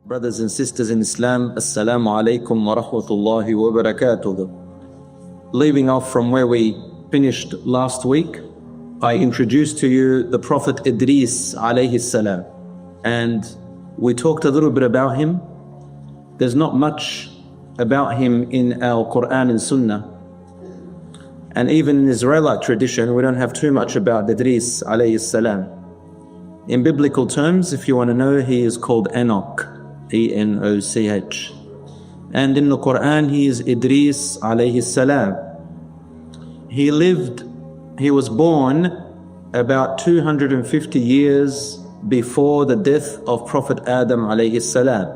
Brothers and sisters in Islam, Assalamu alaikum wa rahmatullahi wa barakatuh. Leaving off from where we finished last week, I introduced to you the Prophet Idrees alayhi salam, and we talked a little bit about him. There's not much about him in our Qur'an and Sunnah, and even in Israelite tradition we don't have too much about Idris alayhi salam. In biblical terms, if you want to know, he is called Enoch, E-N-O-C-H. And in the Qur'an he is Idris alayhi salam. He was born about 250 years before the death of Prophet Adam alayhi salam.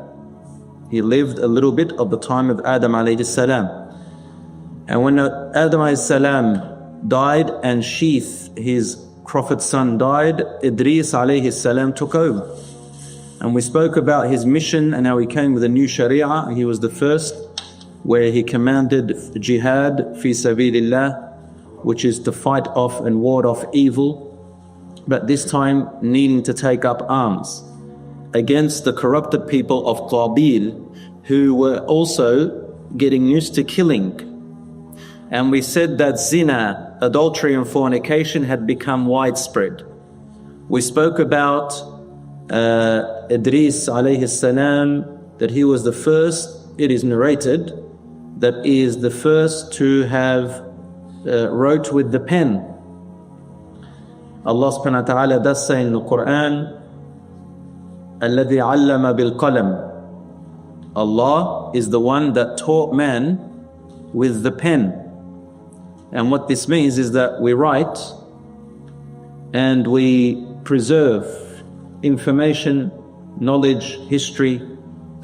He lived a little bit of the time of Adam alayhi salam. And when Adam alayhi salam died and Sheeth, his prophet son, died, Idris alayhi salam took over. And we spoke about his mission and how he came with a new sharia. He was the first where he commanded jihad fi sabilillah, which is to fight off and ward off evil, but this time needing to take up arms against the corrupted people of Qabil, who were also getting used to killing. And we said that zina, adultery and fornication had become widespread. We spoke about Idris alayhi salam, that he was the first, it is narrated, that is the first to have wrote with the pen. Allah subhanahu wa ta'ala does say in the Qur'an, الَّذِي عَلَّمَ بِالْقَلَمِ. Allah is the one that taught man with the pen. And what this means is that we write and we preserve information, knowledge, history,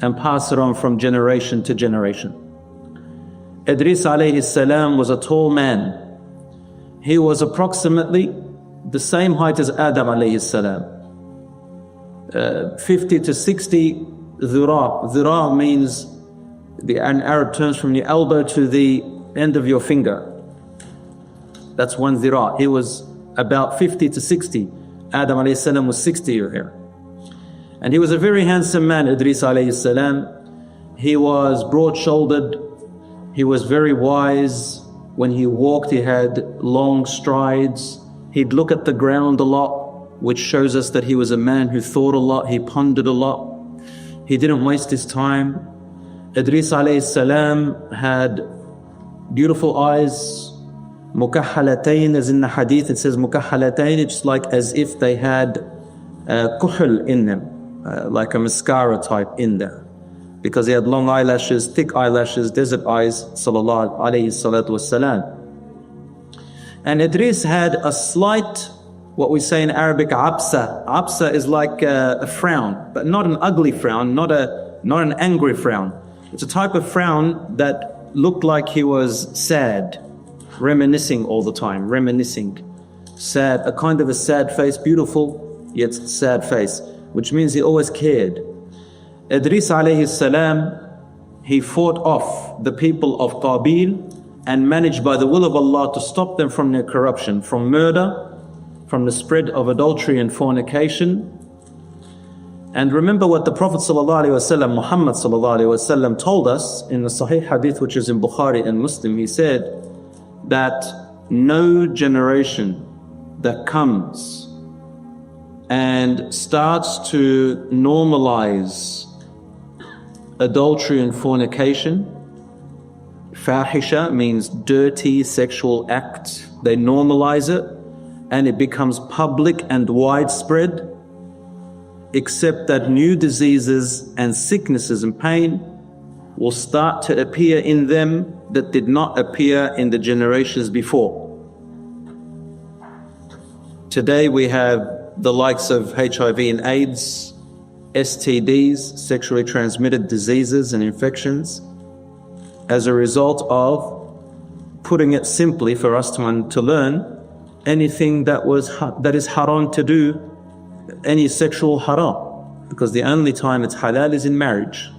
and pass it on from generation to generation. Idris alayhi salam was a tall man. He was approximately the same height as Adam alayhi salam, 50 to 60 dhira. Dhira means, in Arab terms, from the elbow to the end of your finger. That's one dhira. He was about 50 to 60. Adam alayhi salam was 60 here. And he was a very handsome man, Idris alayhi salam. He was broad-shouldered. He was very wise. When he walked, he had long strides. He'd look at the ground a lot, which shows us that he was a man who thought a lot, he pondered a lot. He didn't waste his time. Idris alayhi salam had beautiful eyes, mukahhalatayn, as in the hadith it says mukahhalatayn, it's like as if they had kuhl in them, like a mascara type in there, because he had long eyelashes, thick eyelashes, desert eyes, sallallahu alayhi salatu wassalam. And Idris had a slight, what we say in Arabic, absa. Absa is like a frown, but not an ugly frown, not an angry frown. It's a type of frown that looked like he was sad, reminiscing all the time, sad, a kind of a sad face, beautiful yet sad face, which means he always cared. Idris alayhi salam, he fought off the people of Qabil and managed by the will of Allah to stop them from their corruption, from murder, from the spread of adultery and fornication. And remember what the Prophet ﷺ, Muhammad ﷺ, told us in the Sahih Hadith, which is in Bukhari and Muslim. He said that no generation that comes and starts to normalize adultery and fornication, fahisha means dirty sexual act, they normalize it and it becomes public and widespread, except that new diseases and sicknesses and pain will start to appear in them that did not appear in the generations before. Today we have the likes of HIV and AIDS, STDs, sexually transmitted diseases and infections, as a result of, putting it simply for us to learn, anything that is haram to do, any sexual haram, because the only time it's halal is in marriage.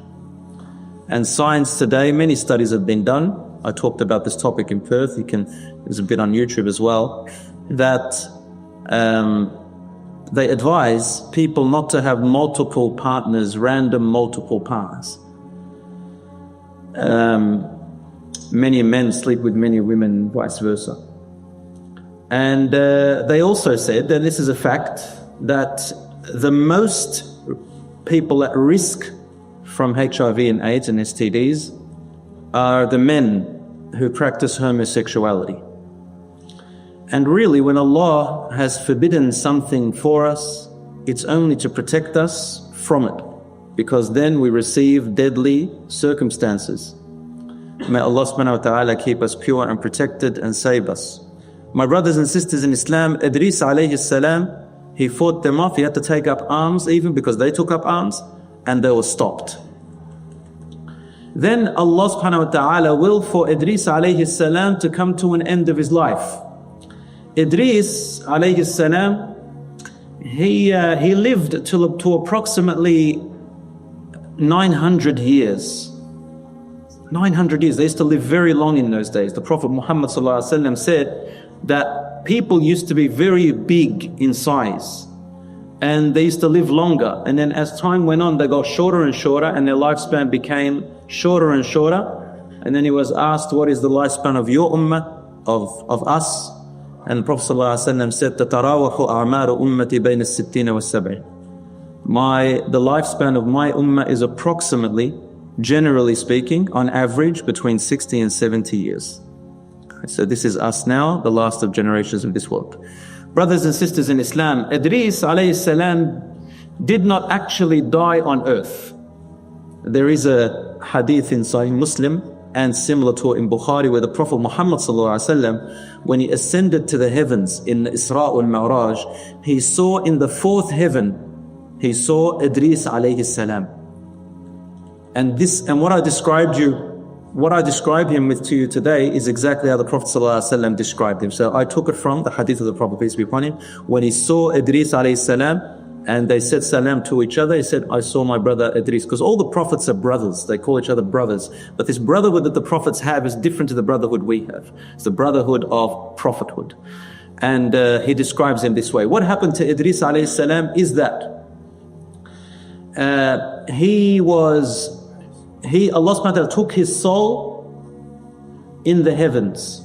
And science today, many studies have been done. I talked about this topic in Perth, there's a bit on YouTube as well, that they advise people not to have multiple partners, random multiple partners. Many men sleep with many women, vice versa. And they also said, and this is a fact, that the most people at risk from HIV and AIDS and STDs are the men who practice homosexuality. And really, when Allah has forbidden something for us, it's only to protect us from it, because then we receive deadly circumstances. May Allah subhanahu wa ta'ala keep us pure and protected and save us. My brothers and sisters in Islam, Idris alayhi salam, he fought them off. He had to take up arms, even because they took up arms, and they were stopped. Then Allah subhanahu wa ta'ala willed for Idris alayhi salam to come to an end of his life. Idris alayhi salam, he lived to approximately 900 years. 900 years. They used to live very long in those days. The Prophet Muhammad sallallahu alaihi wasallam said that people used to be very big in size, and they used to live longer. And then as time went on, they got shorter and shorter, and their lifespan became shorter and shorter. And then he was asked, what is the lifespan of your ummah, of us? And the Prophet ﷺ said, تَتَرَاوَحُ أَعْمَارُ أُمَّتِ بَيْنَ السِّتِّينَ وَالسَّبْعِينَ. The lifespan of my ummah is approximately, generally speaking, on average, between 60 and 70 years. So this is us now, the last of generations of this world. Brothers and sisters in Islam, Idris alayhi salam did not actually die on earth. There is a hadith in Sahih Muslim and similar to it in Bukhari, where the Prophet Muhammad ﷺ, when he ascended to the heavens in the Isra wal Mi'raj, he saw in the fourth heaven, he saw Idris alayhi salam. And what I described him with to you today is exactly how the Prophet ﷺ described him. So I took it from the hadith of the Prophet, peace be upon him, when he saw Idris alayhi salam, and they said salam to each other. He said, I saw my brother Idris. Because all the prophets are brothers. They call each other brothers. But this brotherhood that the prophets have is different to the brotherhood we have. It's the brotherhood of prophethood. And he describes him this way. What happened to Idris alayhi salam is that Allah subhanahu wa ta'ala took his soul in the heavens.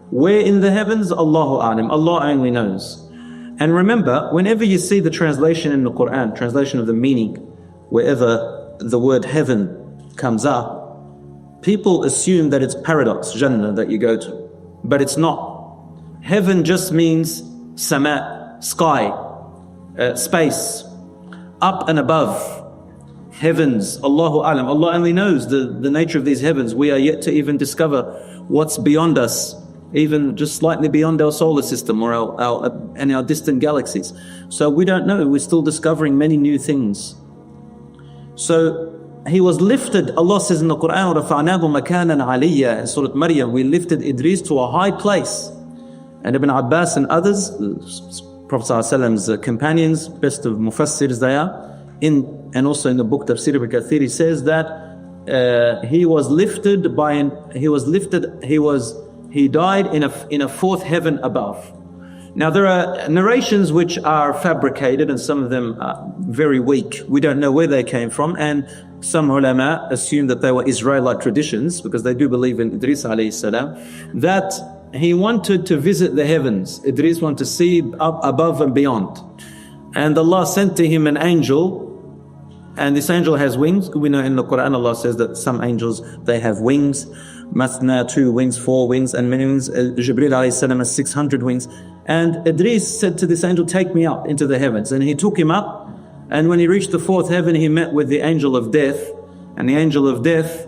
Where in the heavens? Allahu a'lam. Allah only knows. And remember, whenever you see the translation in the Qur'an, translation of the meaning, wherever the word heaven comes up, people assume that it's paradise, Jannah, that you go to. But it's not. Heaven just means sama, sky, space, up and above. Heavens, Allahu a'lam. Allah only knows the nature of these heavens. We are yet to even discover what's beyond us, even just slightly beyond our solar system or our distant galaxies. So we don't know. We're still discovering many new things. So he was lifted. Allah says in the Qur'an, وَرَفَعْنَاهُ مَكَانًا عَلِيًّا, in Surah Maryam, we lifted Idris to a high place. And Ibn Abbas and others, Prophet ﷺ's companions, best of mufassirs they are, and also in the book Tafsir ibn Kathir, he says that he died in a fourth heaven above. Now there are narrations which are fabricated, and some of them are very weak. We don't know where they came from, and some ulama assume that they were Israelite traditions, because they do believe in Idris alayhi salam, that he wanted to visit the heavens. Idris wanted to see up above and beyond. And Allah sent to him an angel, and this angel has wings. We know in the Qur'an Allah says that some angels, they have wings. Mathna, 2 wings, 4 wings, and many wings. Jibreel alayhi salam has 600 wings. And Idris said to this angel, take me up into the heavens. And he took him up, and when he reached the fourth heaven, he met with the angel of death. And the angel of death,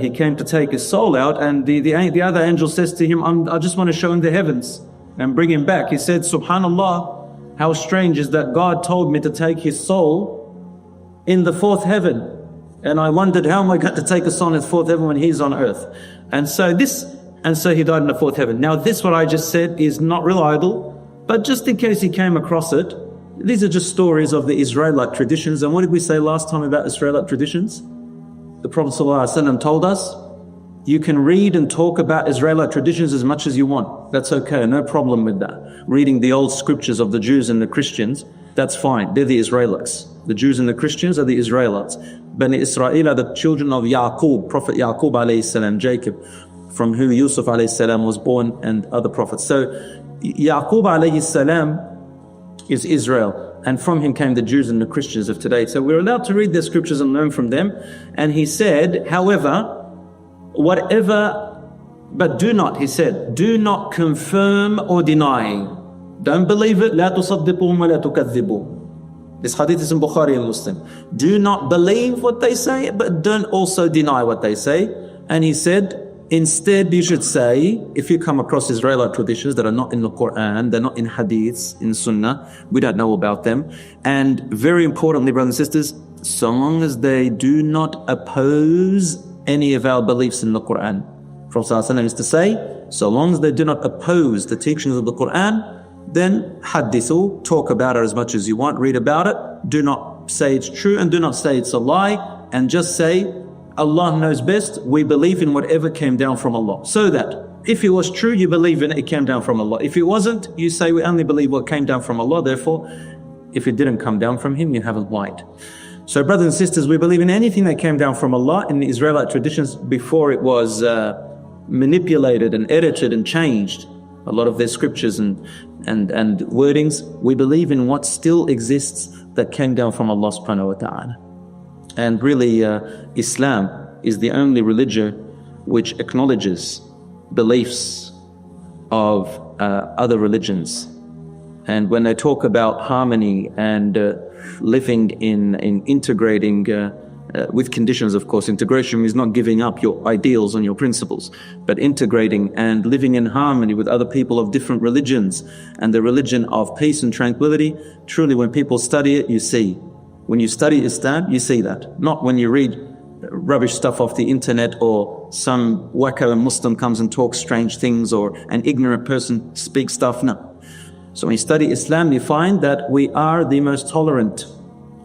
he came to take his soul out, and the other angel says to him, I just want to show him the heavens and bring him back. He said, Subhanallah, how strange is that God told me to take his soul in the fourth heaven. And I wondered, how am I going to take a soul in the fourth heaven when he's on earth? And so he died in the fourth heaven. Now this, what I just said, is not reliable, but just in case he came across it, these are just stories of the Israelite traditions. And what did we say last time about Israelite traditions? The Prophet ﷺ told us You can read and talk about Israelite traditions as much as you want. That's okay, no problem with that. Reading the old scriptures of the Jews and the Christians, that's fine. They're the Israelites. The Jews and the Christians are the Israelites. Bani Israel are the children of Yaqub, Prophet Yaqub alayhi salam, Jacob, from who Yusuf alayhi salam was born, and other prophets. So Yaqub alayhi salam is Israel, and from him came the Jews and the Christians of today. So we're allowed to read their scriptures and learn from them. And he said, however, but do not, he said, do not confirm or deny. Don't believe it. لا تصدقوهم ولا تكذبوهم. This hadith is in Bukhari and Muslim. Do not believe what they say, but don't also deny what they say. And he said, instead you should say, if you come across Israelite traditions that are not in the Qur'an, they're not in hadiths, in Sunnah, we don't know about them. And very importantly, brothers and sisters, so long as they do not oppose any of our beliefs in the Qur'an. Prophet ﷺ is to say, so long as they do not oppose the teachings of the Qur'an, then hadithu, talk about it as much as you want, read about it. Do not say it's true and do not say it's a lie, and just say, Allah knows best, we believe in whatever came down from Allah. So that if it was true, you believe in it, it came down from Allah. If it wasn't, you say we only believe what came down from Allah, therefore if it didn't come down from Him, you haven't lied. So brothers and sisters, we believe in anything that came down from Allah in the Israelite traditions before it was manipulated and edited and changed. A lot of their scriptures and wordings, we believe in what still exists that came down from Allah subhanahu wa ta'ala. And really Islam is the only religion which acknowledges beliefs of other religions. And when they talk about harmony and living in integrating with conditions, of course, integration is not giving up your ideals and your principles, but integrating and living in harmony with other people of different religions and the religion of peace and tranquility. Truly, when people study it, you see. When you study Islam, you see that. Not when you read rubbish stuff off the internet, or some wacko Muslim comes and talks strange things, or an ignorant person speaks stuff. No. So when you study Islam, you find that we are the most tolerant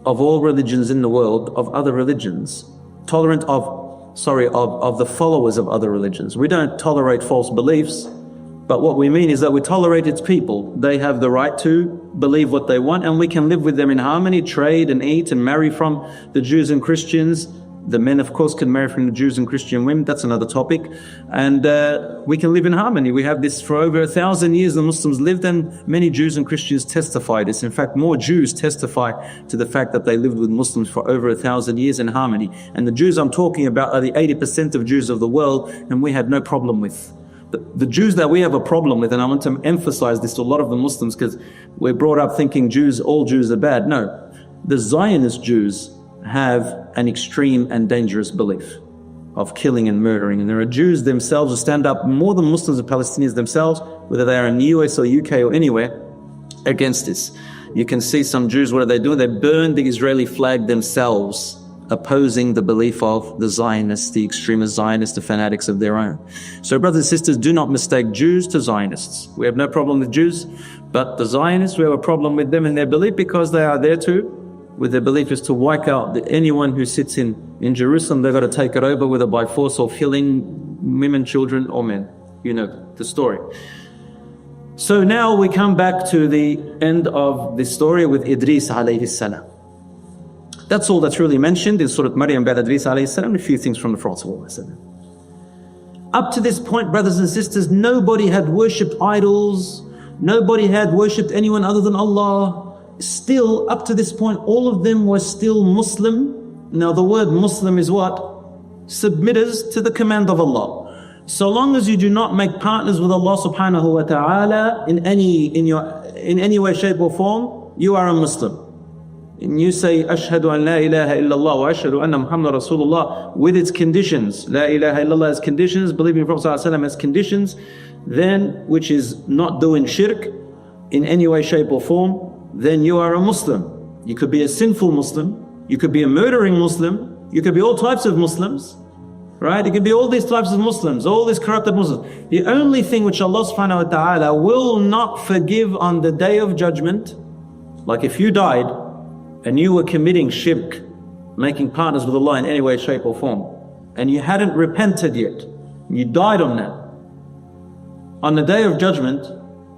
of all religions in the world, of other religions. Tolerant of the followers of other religions. We don't tolerate false beliefs, but what we mean is that we tolerate its people. They have the right to believe what they want, and we can live with them in harmony, trade and eat and marry from the Jews and Christians. The men, of course, can marry from the Jews and Christian women. That's another topic. And we can live in harmony. We have this for over 1,000 years. The Muslims lived, and many Jews and Christians testify this. In fact, more Jews testify to the fact that they lived with Muslims for over 1,000 years in harmony. And the Jews I'm talking about are the 80% of Jews of the world, and we had no problem with. The Jews that we have a problem with, and I want to emphasize this to a lot of the Muslims, because we're brought up thinking all Jews are bad. No, the Zionist Jews have an extreme and dangerous belief of killing and murdering. And there are Jews themselves who stand up more than Muslims and Palestinians themselves, whether they are in the US or UK or anywhere, against this. You can see some Jews, what are they doing? They burn the Israeli flag themselves, opposing the belief of the Zionists, the extremist Zionists, the fanatics of their own. So brothers and sisters, do not mistake Jews to Zionists. We have no problem with Jews, but the Zionists, we have a problem with them and their belief, because they are there to, with their belief is to wipe out anyone who sits in Jerusalem. They've got to take it over, whether by force or killing women, children or men. You know the story. So now we come back to the end of the story with Idris alayhi salam. That's all that's really mentioned in Surah Maryam about Idris alayhi salam, a few things from the Prophet sallallahu alaihi wasallam. Up to this point, brothers and sisters, nobody had worshipped idols. Nobody had worshipped anyone other than Allah. Still, up to this point, all of them were still Muslim. Now the word Muslim is what? Submitters to the command of Allah. So long as you do not make partners with Allah subhanahu wa ta'ala in any way, shape or form, you are a Muslim. And you say, Ashhadu an la ilaha illallah wa ashhadu anna Muhammad Rasulullah, with its conditions. La ilaha illallah has conditions, believing in Prophet ﷺ has conditions, then which is not doing shirk in any way, shape or form, then you are a Muslim. You could be a sinful Muslim, you could be a murdering Muslim, you could be all types of Muslims, right? It could be all these types of Muslims, all these corrupted Muslims. The only thing which Allah subhanahu wa ta'ala will not forgive on the day of judgment, like if you died and you were committing shirk, making partners with Allah in any way, shape or form, and you hadn't repented yet, You died on that. On the Day of Judgment,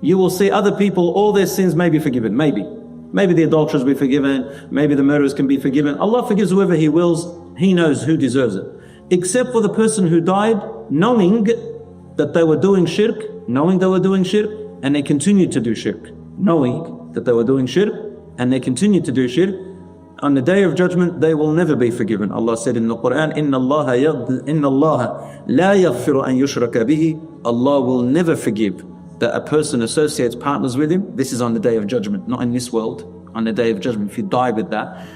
you will see other people, all their sins may be forgiven, maybe. Maybe the adulterers will be forgiven, maybe the murderers can be forgiven. Allah forgives whoever He wills, He knows who deserves it. Except for the person who died knowing that they were doing shirk, and they continued to do shirk. Knowing that they were doing shirk, and they continued to do shirk. On the Day of Judgment, they will never be forgiven. Allah said in the Qur'an, إِنَّ اللَّهَ لَا يَغْفِرُ أَن يُشْرَكَ بِهِ. Allah will never forgive that a person associates partners with Him. This is on the Day of Judgment, not in this world. On the Day of Judgment, if you die with that.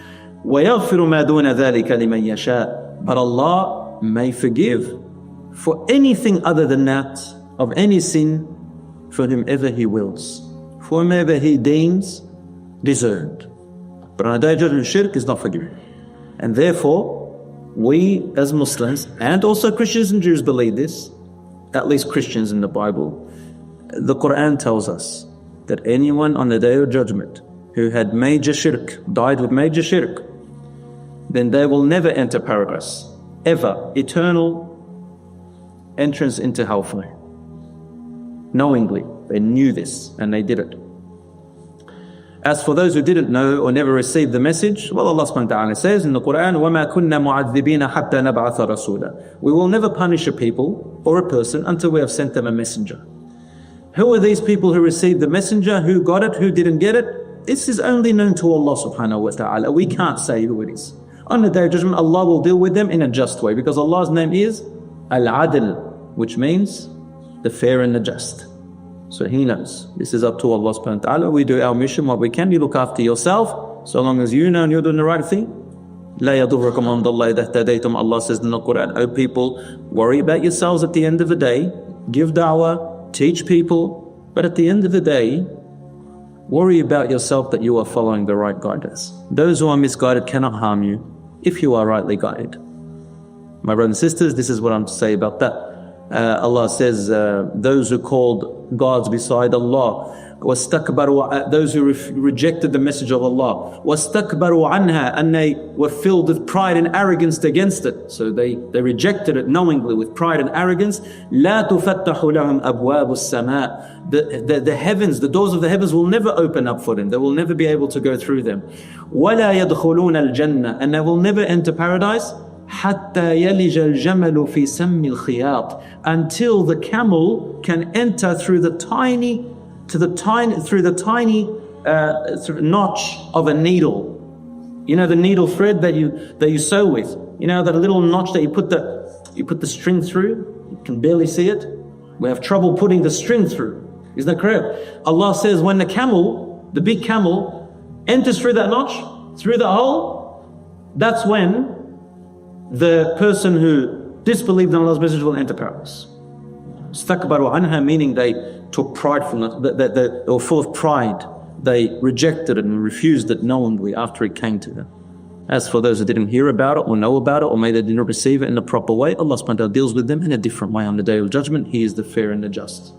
وَيَغْفِرُ مَا دُونَ ذَلِكَ لِمَنْ يَشَاءُ. But Allah may forgive for anything other than that, of any sin, for whomever He wills, for whomever He deems deserved. But on the Day of Judgment, shirk is not forgiven. And therefore, we as Muslims, and also Christians and Jews believe this, at least Christians in the Bible, the Qur'an tells us that anyone on the Day of Judgment who had major shirk, died with major shirk, then they will never enter paradise, ever, eternal entrance into hellfire. Knowingly, they knew this and they did it. As for those who didn't know or never received the message, well, Allah subhanahu wa ta'ala says in the Qur'an, وَمَا كُنَّا مُعَذِّبِينَ حَتَّى نَبْعَثَ رَسُولًا. We will never punish a people or a person until we have sent them a messenger. Who are these people who received the messenger? Who got it? Who didn't get it? This is only known to Allah subhanahu wa ta'ala. We can't say who it is. On the Day of Judgment, Allah will deal with them in a just way, because Allah's name is Al-Adl, which means the fair and the just. So He knows. This is up to Allah subhanahu wa ta'ala. We do our mission, what we can. You look after yourself, so long as you know and you're doing the right thing. لا يضركم عند الله إذا اهتديتم. Allah says in the Qur'an, oh people, worry about yourselves at the end of the day. Give da'wah, teach people, but at the end of the day, worry about yourself that you are following the right guidance. Those who are misguided cannot harm you if you are rightly guided. My brothers and sisters, this is what I'm to say about that. Allah says, those who called gods beside Allah, those who rejected the message of Allah, وَاسْتَكْبَرُوا عَنْهَا, and they were filled with pride and arrogance against it. So they rejected it knowingly with pride and arrogance. لَا تُفَتَّحُ لَهُمْ أَبْوَابُ السَّمَاءِ. The heavens, the doors of the heavens will never open up for them. They will never be able to go through them. وَلَا يَدْخُلُونَ الْجَنَّةِ, and they will never enter paradise. حَتَّى يَلِجَ الْجَمَلُ فِي سَمِّ الْخِيَاطِ, until the camel can enter through the tiny notch of a needle. You know the needle thread that you sew with. You know that little notch that you put the string through. You can barely see it. We have trouble putting the string through. Isn't that correct? Allah says when the big camel enters through that notch, through the hole, that's when the person who disbelieved in Allah's message will enter paradise. Istakbaru anha, meaning they took pridefulness, they were full of pride. They rejected it and refused it knowingly after it came to them. As for those who didn't hear about it or know about it, or maybe they didn't receive it in the proper way, Allah subhanahu wa ta'ala deals with them in a different way on the Day of Judgment. He is the fair and the just.